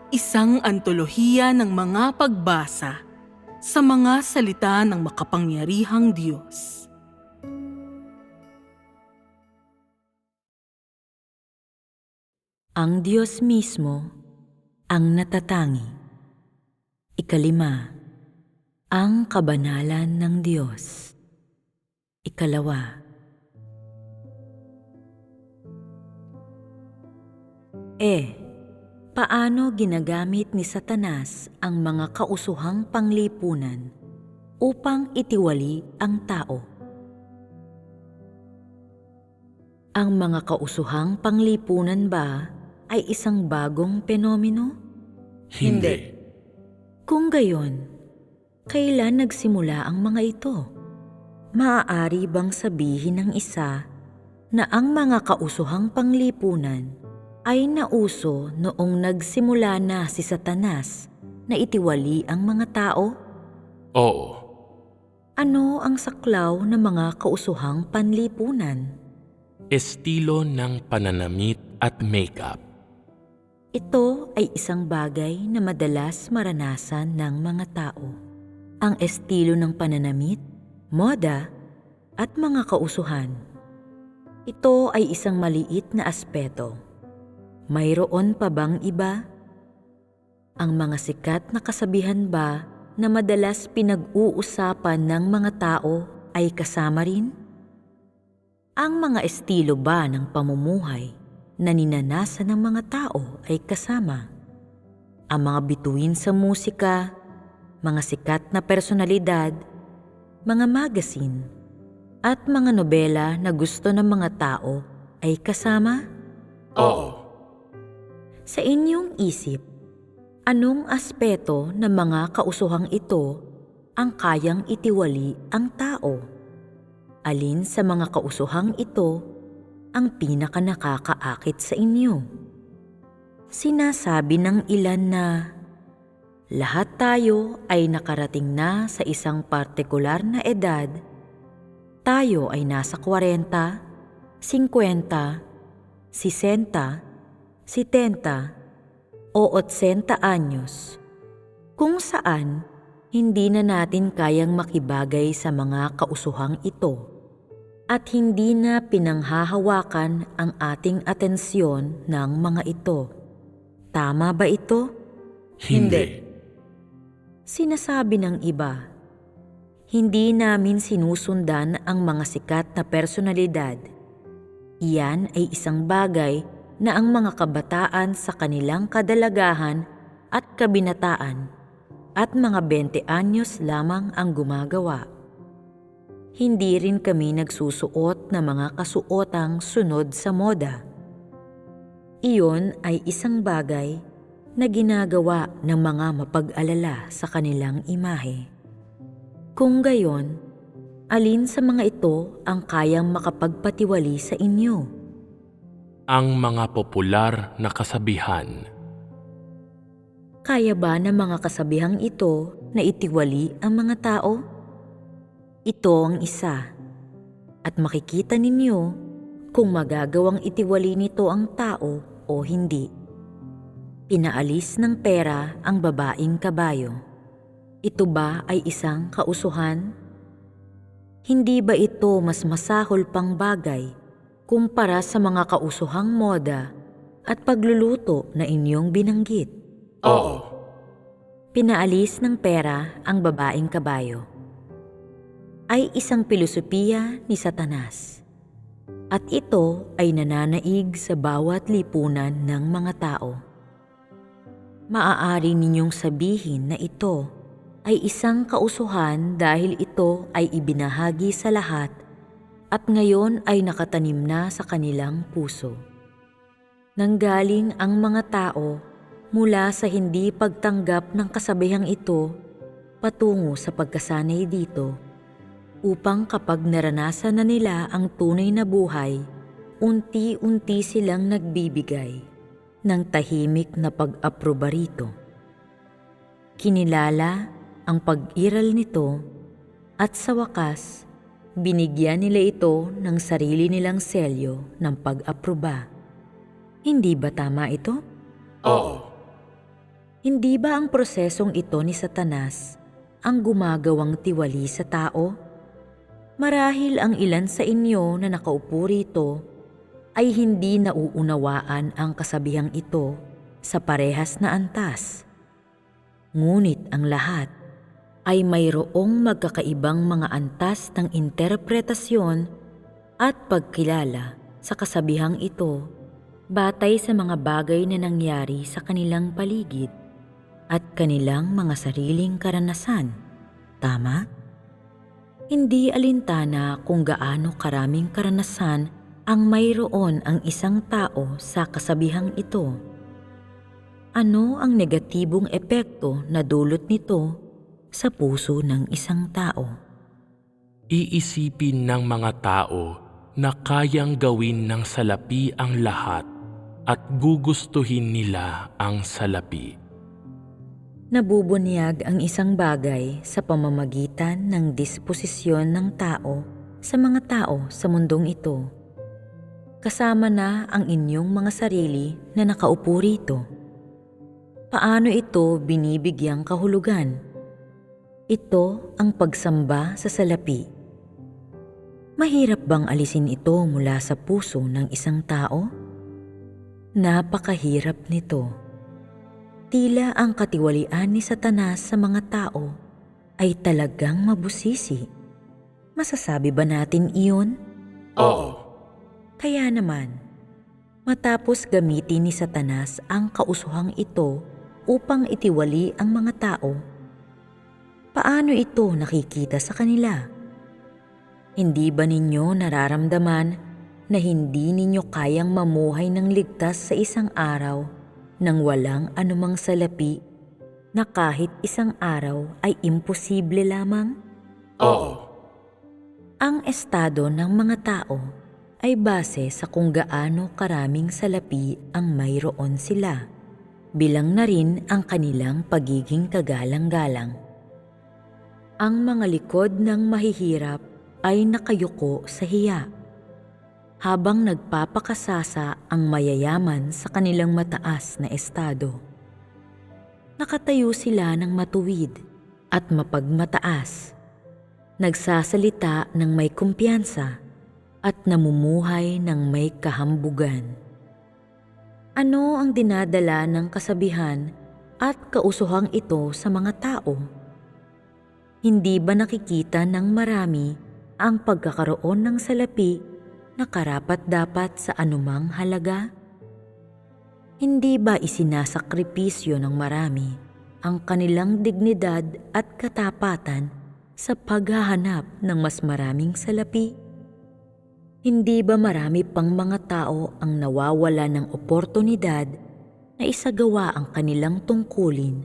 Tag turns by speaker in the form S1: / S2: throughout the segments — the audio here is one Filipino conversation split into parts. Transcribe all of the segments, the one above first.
S1: Isang antolohiya ng mga pagbasa sa mga salita ng makapangyarihang Diyos.
S2: Ang Diyos mismo ang natatangi. 5, ang kabanalan ng Diyos. 2, paano ginagamit ni Satanas ang mga kausuhang panglipunan upang itiwali ang tao? Ang mga kausuhang panglipunan ba ay isang bagong penomeno?
S3: Hindi.
S2: Kung gayon, kailan nagsimula ang mga ito? Maaari bang sabihin ng isa na ang mga kausuhang panglipunan ay nauso noong nagsimula na si Satanas na itiwali ang mga tao?
S3: Oo.
S2: Ano ang saklaw ng mga kausuhang panlipunan?
S3: Estilo ng pananamit at makeup.
S2: Ito ay isang bagay na madalas maranasan ng mga tao. Ang estilo ng pananamit, moda, at mga kausuhan. Ito ay isang maliit na aspeto. Mayroon pa bang iba? Ang mga sikat na kasabihan ba na madalas pinag-uusapan ng mga tao ay kasama rin? Ang mga estilo ba ng pamumuhay na ninanasan ng mga tao ay kasama? Ang mga bituin sa musika, mga sikat na personalidad, mga magazine, at mga nobela na gusto ng mga tao ay kasama?
S3: Oo.
S2: Sa inyong isip, anong aspeto ng mga kausuhang ito ang kayang itiwali ang tao? Alin sa mga kausuhang ito ang pinaka nakakaakit sa inyo? Sinasabi ng ilan na lahat tayo ay nakarating na sa isang partikular na edad. Tayo ay nasa 40, 50, 60, 70 o 80 anyos, kung saan hindi na natin kayang makibagay sa mga kausuhang ito at hindi na pinanghahawakan ang ating atensyon ng mga ito. Tama ba ito?
S3: Hindi.
S2: Sinasabi ng iba, hindi namin sinusundan ang mga sikat na personalidad. Iyan ay isang bagay na ang mga kabataan sa kanilang kadalagahan at kabinataan at mga 20 anyos lamang ang gumagawa. Hindi rin kami nagsusuot ng mga kasuotang sunod sa moda. Iyon ay isang bagay na ginagawa ng mga mapag-alala sa kanilang imahe. Kung gayon, alin sa mga ito ang kayang makapagpatiwali sa inyo?
S3: Ang mga popular na kasabihan.
S2: Kaya ba ng mga kasabihang ito na itiwali ang mga tao? Ito ang isa, at makikita ninyo kung magagawang itiwali nito ang tao o hindi. Pinaalis ng pera ang babaeng kabayo. Ito ba ay isang kausuhan? Hindi ba ito mas masahol pang bagay kumpara sa mga kausuhang moda at pagluluto na inyong binanggit?
S3: Oo.
S2: Pinaalis ng pera ang babaeng kabayo ay isang pilosopiya ni Satanas. At ito ay nananaig sa bawat lipunan ng mga tao. Maaari ninyong sabihin na ito ay isang kausuhan dahil ito ay ibinahagi sa lahat at ngayon ay nakatanim na sa kanilang puso. Nanggaling ang mga tao mula sa hindi pagtanggap ng kasabihang ito patungo sa pagkasanay dito, upang kapag naranasan na nila ang tunay na buhay, unti-unti silang nagbibigay ng tahimik na pag-aproba rito. Kinilala ang pag-iral nito at sa wakas, binigyan nila ito ng sarili nilang selyo ng pag-aproba. Hindi ba tama ito?
S3: Oo.
S2: Hindi ba ang prosesong ito ni Satanas ang gumagawang tiwali sa tao? Marahil ang ilan sa inyo na nakaupo rito ay hindi nauunawaan ang kasabihang ito sa parehas na antas. Ngunit ang lahat ay mayroong magkakaibang mga antas ng interpretasyon at pagkilala sa kasabihang ito batay sa mga bagay na nangyari sa kanilang paligid at kanilang mga sariling karanasan. Tama? Hindi alintana kung gaano karaming karanasan ang mayroon ang isang tao sa kasabihang ito. Ano ang negatibong epekto na dulot nito sa puso ng isang tao?
S3: Iisipin ng mga tao na kayang gawin ng salapi ang lahat at gugustuhin nila ang salapi.
S2: Nabubunyag ang isang bagay sa pamamagitan ng disposisyon ng tao sa mga tao sa mundong ito. Kasama na ang inyong mga sarili na nakaupo rito. Paano ito binibigyang kahulugan? Ito ang pagsamba sa salapi. Mahirap bang alisin ito mula sa puso ng isang tao? Napakahirap nito. Tila ang katiwalian ni Satanas sa mga tao ay talagang mabusisi. Masasabi ba natin iyon?
S3: Oo.
S2: Kaya naman, matapos gamitin ni Satanas ang kausuhang ito upang itiwali ang mga tao, paano ito nakikita sa kanila? Hindi ba ninyo nararamdaman na hindi ninyo kayang mamuhay ng ligtas sa isang araw nang walang anumang salapi na kahit isang araw ay imposible lamang?
S3: Oo.
S2: Ang estado ng mga tao ay base sa kung gaano karaming salapi ang mayroon sila, bilang na rin ang kanilang pagiging kagalang-galang. Ang mga likod ng mahihirap ay nakayuko sa hiya, habang nagpapakasasa ang mayayaman sa kanilang mataas na estado. Nakatayo sila ng matuwid at mapagmataas, nagsasalita ng may kumpiyansa at namumuhay ng may kahambugan. Ano ang dinadala ng kasabihan at kausuhang ito sa mga tao? Hindi ba nakikita ng marami ang pagkakaroon ng salapi na karapat-dapat sa anumang halaga? Hindi ba isinasakripisyo ng marami ang kanilang dignidad at katapatan sa paghahanap ng mas maraming salapi? Hindi ba marami pang mga tao ang nawawala ng oportunidad na isagawa ang kanilang tungkulin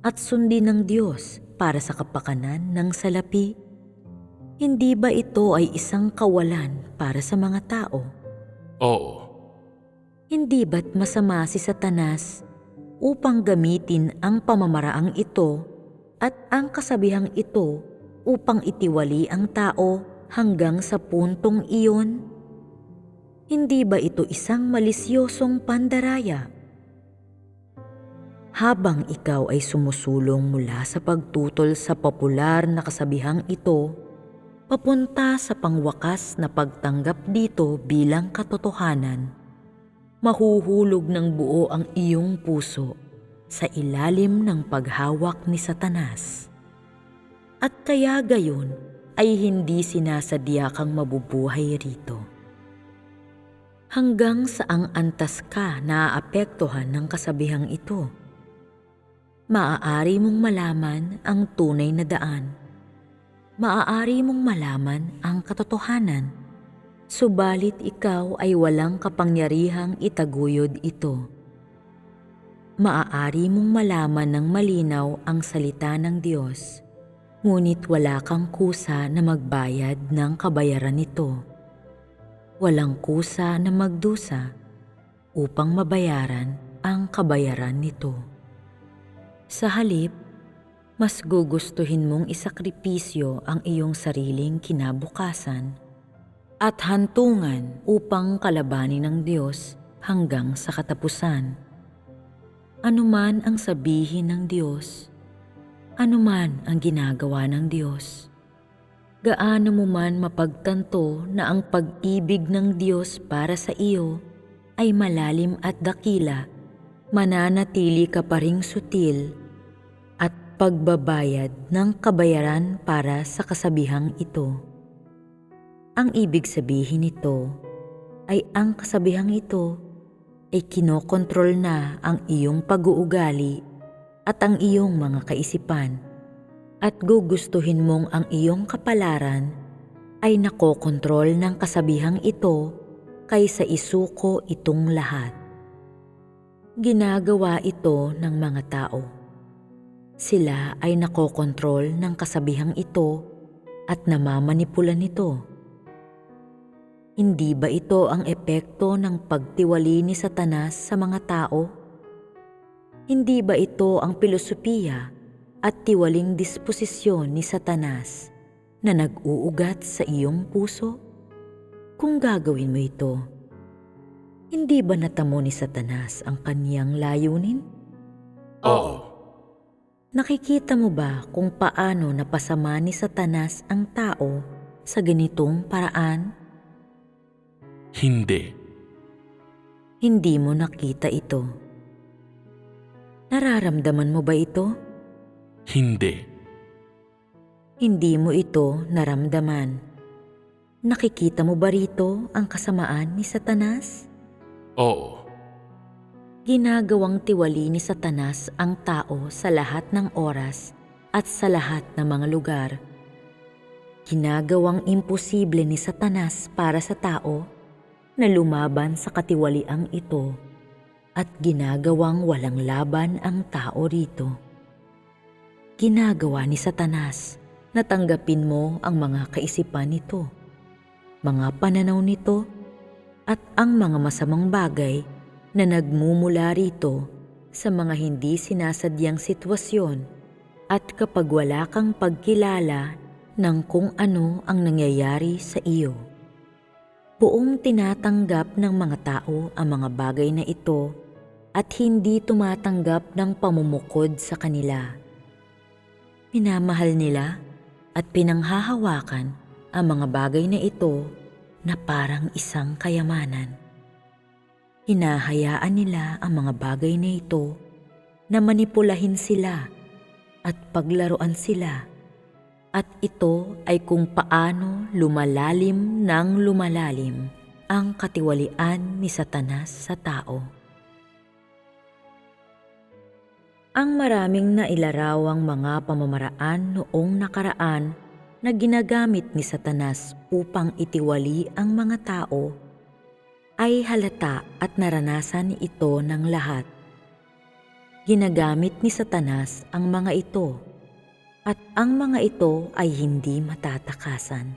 S2: at sundin ng Diyos para sa kapakanan ng salapi? Hindi ba ito ay isang kawalan para sa mga tao?
S3: Oo.
S2: Hindi ba't masama si Satanas upang gamitin ang pamamaraang ito at ang kasabihang ito upang itiwali ang tao hanggang sa puntong iyon? Hindi ba ito isang malisyosong pandaraya? Habang ikaw ay sumusulong mula sa pagtutol sa popular na kasabihang ito, papunta sa pangwakas na pagtanggap dito bilang katotohanan, mahuhulog ng buo ang iyong puso sa ilalim ng paghawak ni Satanas. At kaya gayon ay hindi sinasadya kang mabubuhay rito. Hanggang saang antas ka naaapektuhan ng kasabihang ito? Maaari mong malaman ang tunay na daan. Maaari mong malaman ang katotohanan, subalit ikaw ay walang kapangyarihang itaguyod ito. Maaari mong malaman ng malinaw ang salita ng Diyos, ngunit wala kang kusa na magbayad ng kabayaran nito. Walang kusa na magdusa upang mabayaran ang kabayaran nito. Sa halip, mas gugustuhin mong isakripisyo ang iyong sariling kinabukasan at hantungan upang kalabanin ng Diyos hanggang sa katapusan. Anuman ang sabihin ng Diyos, anuman ang ginagawa ng Diyos, gaano mo man mapagtanto na ang pag-ibig ng Diyos para sa iyo ay malalim at dakila, mananatili ka pa ring sutil at pagbabayad ng kabayaran para sa kasabihang ito. Ang ibig sabihin nito ay ang kasabihang ito ay kinokontrol na ang iyong pag-uugali at ang iyong mga kaisipan, at gugustuhin mong ang iyong kapalaran ay nakokontrol ng kasabihang ito kaysa isuko itong lahat. Ginagawa ito ng mga tao. Sila ay nakokontrol ng kasabihang ito at namamanipula nito. Hindi ba ito ang epekto ng pagtiwali ni Satanas sa mga tao? Hindi ba ito ang filosofiya at tiwaling disposisyon ni Satanas na nag-uugat sa iyong puso? Kung gagawin mo ito, hindi ba natamo ni Satanas ang kaniyang layunin?
S3: Oo.
S2: Nakikita mo ba kung paano napasama ni Satanas ang tao sa ganitong paraan?
S3: Hindi.
S2: Hindi mo nakita ito. Nararamdaman mo ba ito?
S3: Hindi.
S2: Hindi mo ito naramdaman. Nakikita mo ba rito ang kasamaan ni Satanas?
S3: Oo.
S2: Ginagawang tiwali ni Satanas ang tao sa lahat ng oras at sa lahat ng mga lugar. Ginagawang imposible ni Satanas para sa tao na lumaban sa katiwaliang ito at ginagawang walang laban ang tao rito. Ginagawa ni Satanas na tanggapin mo ang mga kaisipan nito, mga pananaw nito, at ang mga masamang bagay na nagmumula rito sa mga hindi sinasadyang sitwasyon, at kapag wala kang pagkilala ng kung ano ang nangyayari sa iyo. Buong tinatanggap ng mga tao ang mga bagay na ito at hindi tumatanggap ng pamumukod sa kanila. Minamahal nila at pinanghahawakan ang mga bagay na ito na parang isang kayamanan. Hinahayaan nila ang mga bagay na ito na manipulahin sila at paglaruan sila. At ito ay kung paano lumalalim ng lumalalim ang katiwalian ni Satanas sa tao. Ang maraming nailarawang mga pamamaraan noong nakaraan na ginagamit ni Satanas upang itiwali ang mga tao ay halata at naranasan ito ng lahat. Ginagamit ni Satanas ang mga ito, at ang mga ito ay hindi matatakasan.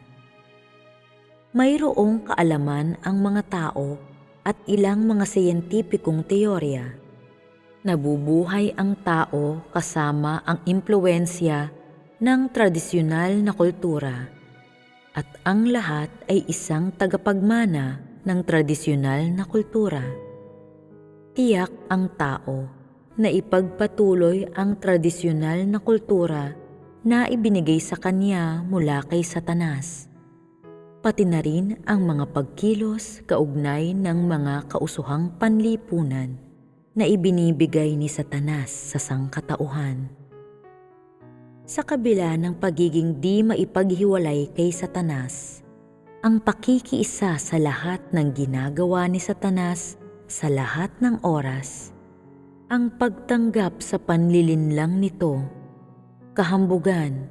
S2: Mayroong kaalaman ang mga tao at ilang mga siyentipikong teorya. Nabubuhay ang tao kasama ang impluwensya ng tradisyonal na kultura, at ang lahat ay isang tagapagmana ng tradisyonal na kultura. Tiyak ang tao na ipagpatuloy ang tradisyonal na kultura na ibinigay sa kanya mula kay Satanas, pati na rin ang mga pagkilos kaugnay ng mga kausuhang panlipunan na ibinibigay ni Satanas sa sangkatauhan. Sa kabila ng pagiging di maipaghiwalay kay Satanas, ang pakikiisa sa lahat ng ginagawa ni Satanas sa lahat ng oras, ang pagtanggap sa panlilinlang nito, kahambugan,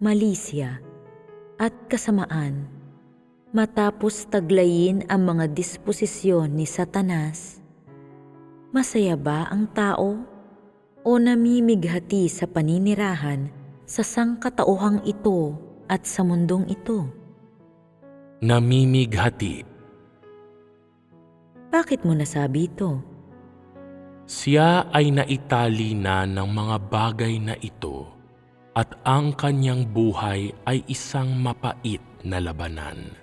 S2: malisya, at kasamaan, matapos taglayin ang mga disposisyon ni Satanas. Masaya ba ang tao o namimighati sa paninirahan sa sangkatauhang ito at sa mundong ito?
S3: Namimighati.
S2: Bakit mo nasabi ito?
S3: Siya ay naitali na ng mga bagay na ito, at ang kanyang buhay ay isang mapait na labanan.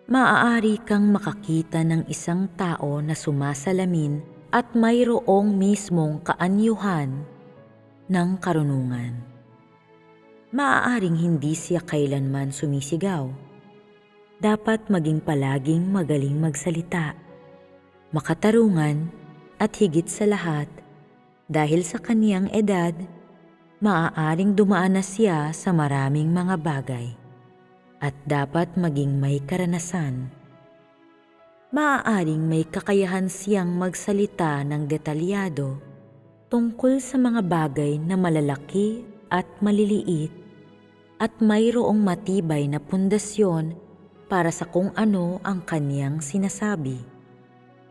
S2: Maaari kang makakita ng isang tao na sumasalamin at mayroong mismong kaanyuhan ng karunungan. Maaaring hindi siya kailanman sumisigaw. Dapat maging palaging magaling magsalita, makatarungan at higit sa lahat, dahil sa kaniyang edad, maaaring dumaan na siya sa maraming mga bagay at dapat maging may karanasan. Maaaring may kakayahan siyang magsalita ng detalyado tungkol sa mga bagay na malalaki at maliliit at mayroong matibay na pundasyon para sa kung ano ang kaniyang sinasabi.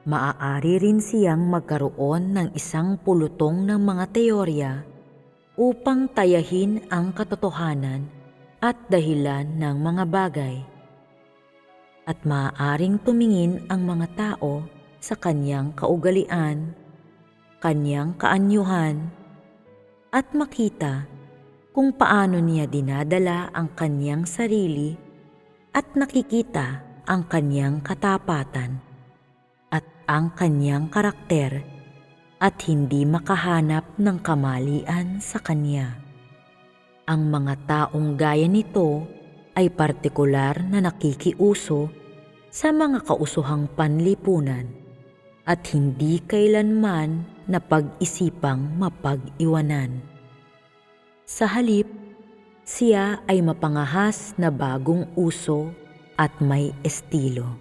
S2: Maaari rin siyang magkaroon ng isang pulutong ng mga teorya upang tayahin ang katotohanan at dahilan ng mga bagay. At maaaring tumingin ang mga tao sa kaniyang kaugalian, kaniyang kaanyuhan, at makita kung paano niya dinadala ang kaniyang sarili at nakikita ang kaniyang katapatan at ang kaniyang karakter at hindi makahanap ng kamalian sa kanya. Ang mga taong gaya nito ay partikular na nakikiuso sa mga kausuhang panlipunan at hindi kailanman na pag-isipang mapag-iwanan. Sa halip, siya ay mapangahas na bagong uso at may estilo.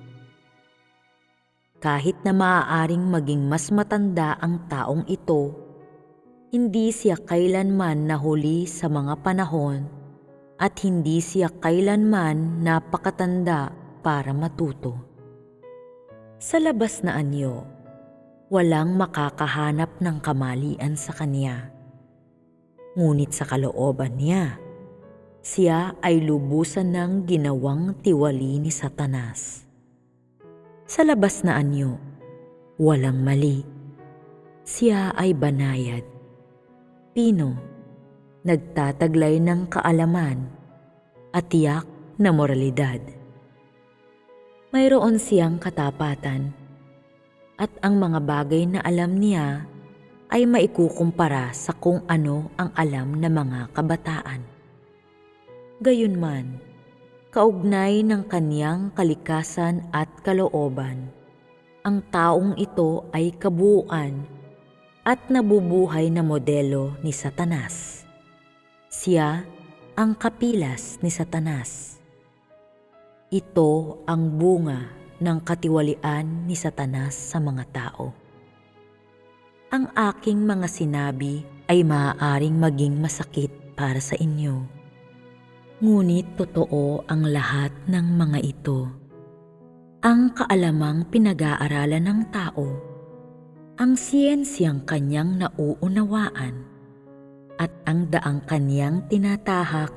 S2: Kahit na maaaring maging mas matanda ang taong ito, hindi siya kailanman nahuli sa mga panahon at hindi siya kailanman napakatanda para matuto. Sa labas na anyo, walang makakahanap ng kamalian sa kanya. Ngunit sa kalooban niya, siya ay lubusan ng ginawang tiwali ni Satanas. Sa labas na anyo, walang mali. Siya ay banayad, pino, nagtataglay ng kaalaman at tiyak na moralidad. Mayroon siyang katapatan at ang mga bagay na alam niya ay maikukumpara sa kung ano ang alam ng mga kabataan. Gayunman, kaugnay ng kaniyang kalikasan at kalooban, ang taong ito ay kabuuan at nabubuhay na modelo ni Satanas. Siya ang kapilas ni Satanas. Ito ang bunga ng katiwalian ni Satanas sa mga tao. Ang aking mga sinabi ay maaaring maging masakit para sa inyo. Ngunit totoo ang lahat ng mga ito. Ang kaalamang pinag-aaralan ng tao, ang siyensyang kanyang nauunawaan, at ang daang kanyang tinatahak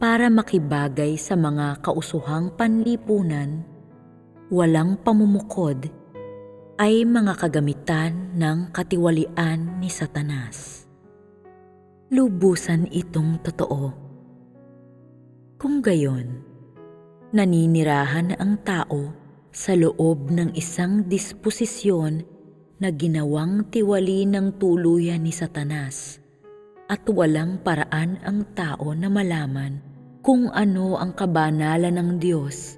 S2: para makibagay sa mga kausuhang panlipunan, walang pamumukod, ay mga kagamitan ng katiwalian ni Satanas. Lubusan itong totoo. Kung gayon, naninirahan ang tao sa loob ng isang disposisyon na ginawang tiwali ng tuluyan ni Satanas, at walang paraan ang tao na malaman kung ano ang kabanalan ng Diyos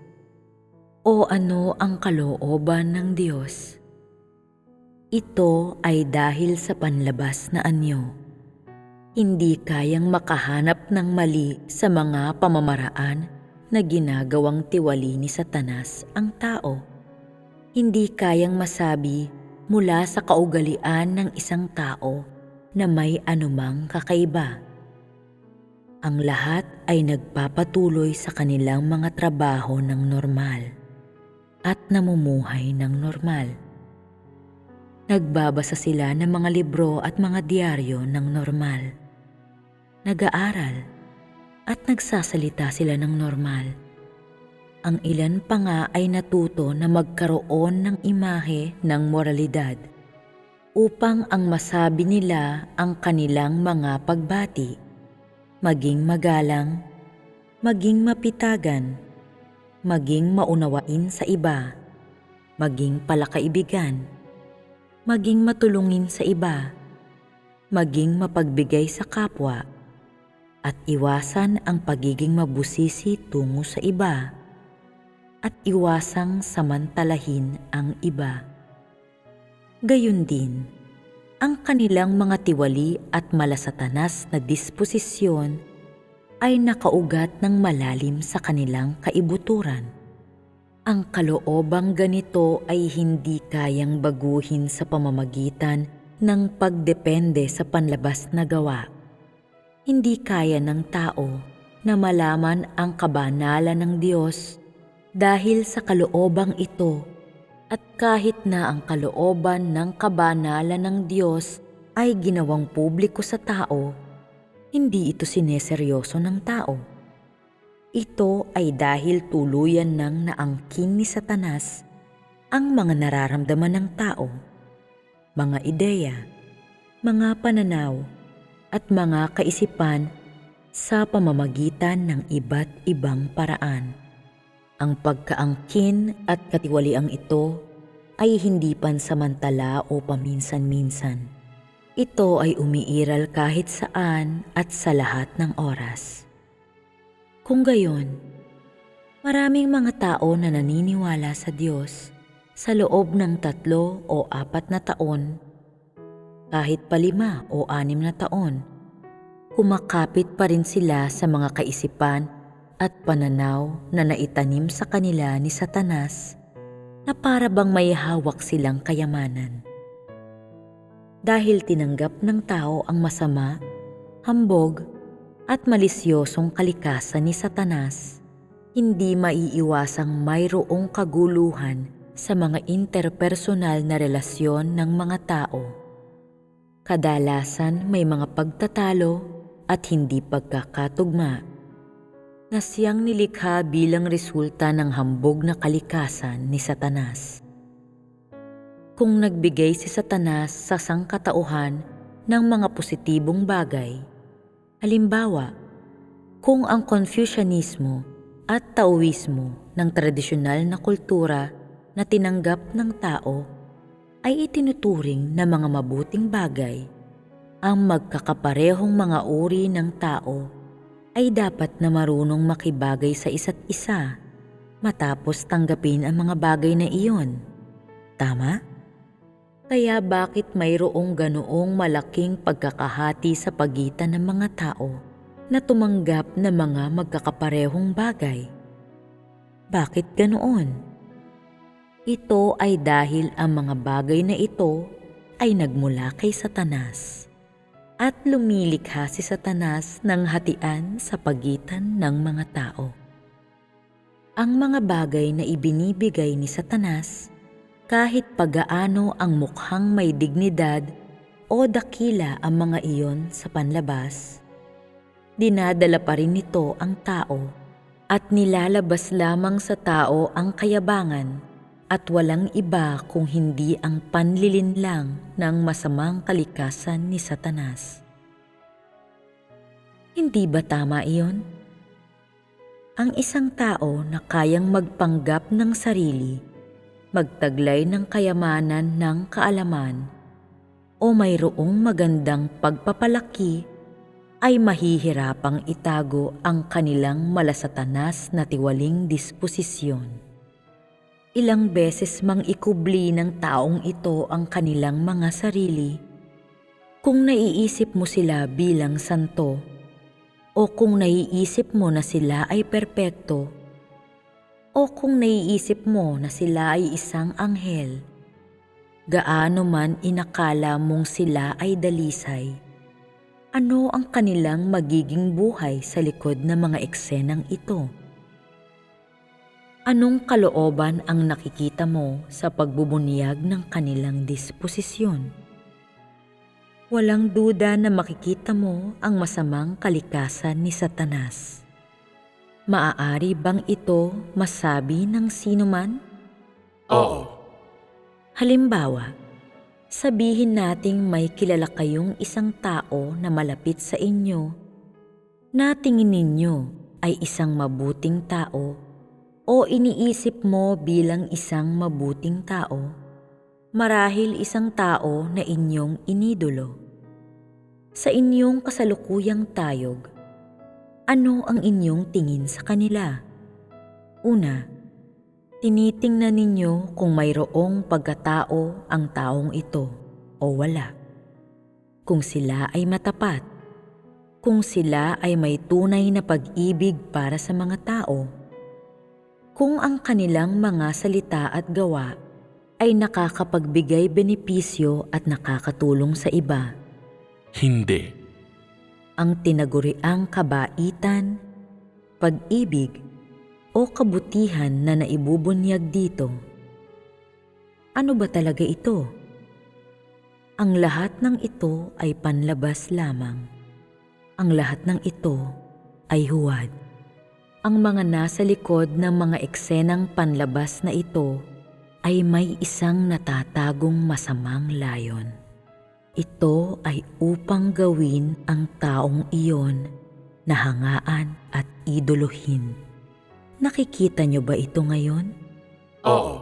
S2: o ano ang kalooban ng Diyos. Ito ay dahil sa panlabas na anyo. Hindi kayang makahanap ng mali sa mga pamamaraan na ginagawang tiwali ni Satanas ang tao. Hindi kayang masabi mula sa kaugalian ng isang tao na may anumang kakaiba. Ang lahat ay nagpapatuloy sa kanilang mga trabaho ng normal at namumuhay ng normal. Nagbabasa sila ng mga libro at mga diaryo ng normal. Nag-aaral at nagsasalita sila ng normal. Ang ilan pa nga ay natuto na magkaroon ng imahe ng moralidad upang ang masabi nila ang kanilang mga pagbati, maging magalang, maging mapitagan, maging maunawain sa iba, maging palakaibigan, maging matulungin sa iba, maging mapagbigay sa kapwa, at iwasan ang pagiging mabusisi tungo sa iba, at iwasang samantalahin ang iba. Gayun din, ang kanilang mga tiwali at malasatanas na disposisyon ay nakaugat ng malalim sa kanilang kaibuturan. Ang kaloobang ganito ay hindi kayang baguhin sa pamamagitan ng pagdepende sa panlabas na gawa. Hindi kaya ng tao na malaman ang kabanalan ng Diyos dahil sa kaloobang ito, at kahit na ang kalooban ng kabanalan ng Diyos ay ginawang publiko sa tao, hindi ito sineseryoso ng tao. Ito ay dahil tuluyan nang naangkin ni Satanas ang mga nararamdaman ng tao, mga ideya, mga pananaw, at mga kaisipan sa pamamagitan ng iba't ibang paraan. Ang pagkaangkin at katiwaliang ito ay hindi pansamantala o paminsan-minsan. Ito ay umiiral kahit saan at sa lahat ng oras. Kung gayon, maraming mga tao na naniniwala sa Diyos sa loob ng 3 o 4 na taon, kahit pa 5 o 6 na taon, kumakapit pa rin sila sa mga kaisipan at pananaw na naitanim sa kanila ni Satanas na para bang may hawak silang kayamanan. Dahil tinanggap ng tao ang masama, hambog, at malisyosong kalikasan ni Satanas, hindi maiiwasang mayroong kaguluhan sa mga interpersonal na relasyon ng mga tao. Kadalasan may mga pagtatalo at hindi pagkakatugma na siyang nilikha bilang resulta ng hambog na kalikasan ni Satanas. Kung nagbigay si Satanas sa sangkatauhan ng mga positibong bagay, halimbawa, kung ang Confucianismo at Taoismo ng tradisyonal na kultura na tinanggap ng tao ay itinuturing na mga mabuting bagay, ang magkakaparehong mga uri ng tao ay dapat na marunong makibagay sa isa't isa matapos tanggapin ang mga bagay na iyon. Tama? Kaya bakit mayroong ganoong malaking pagkakahati sa pagitan ng mga tao na tumanggap ng mga magkakaparehong bagay? Bakit ganoon? Ito ay dahil ang mga bagay na ito ay nagmula kay Satanas at lumilikha si Satanas ng hatian sa pagitan ng mga tao. Ang mga bagay na ibinibigay ni Satanas, kahit pagaano ang mukhang may dignidad o dakila ang mga iyon sa panlabas, dinadala pa rin nito ang tao at nilalabas lamang sa tao ang kayabangan at walang iba kung hindi ang panlilinlang ng masamang kalikasan ni Satanas. Hindi ba tama iyon? Ang isang tao na kayang magpanggap ng sarili, magtaglay ng kayamanan ng kaalaman, o mayroong magandang pagpapalaki ay mahihirapang itago ang kanilang malasatanas na tiwaling disposisyon. Ilang beses mang ikubli ng taong ito ang kanilang mga sarili, kung naiisip mo sila bilang santo, o kung naiisip mo na sila ay perpekto, o kung naiisip mo na sila ay isang anghel, gaano man inakala mong sila ay dalisay, ano ang kanilang magiging buhay sa likod ng mga eksenang ito? Anong kalooban ang nakikita mo sa pagbubunyag ng kanilang disposisyon? Walang duda na makikita mo ang masamang kalikasan ni Satanas. Maaari bang ito masabi ng sino man?
S3: Oo.
S2: Halimbawa, sabihin nating may kilala kayong isang tao na malapit sa inyo na tingin ninyo ay isang mabuting tao o iniisip mo bilang isang mabuting tao. marahil isang tao na inyong inidolo. Sa inyong kasalukuyang tayog, ano ang inyong tingin sa kanila? Una, tinitingnan ninyo kung mayroong pagkatao ang taong ito o wala. Kung sila ay matapat, kung sila ay may tunay na pag-ibig para sa mga tao, kung ang kanilang mga salita at gawa ay nakakapagbigay benepisyo at nakakatulong sa iba.
S3: Hindi.
S2: Ang tinaguriang kabaitan, pag-ibig, o kabutihan na naibubunyag dito. Ano ba talaga ito? Ang lahat ng ito ay panlabas lamang. Ang lahat ng ito ay huwad. Ang mga nasa likod ng mga eksenang panlabas na ito ay may isang natatagong masamang layon. Ito ay upang gawin ang taong iyon na hangaan at idolohin. Nakikita niyo ba ito ngayon?
S3: Oo.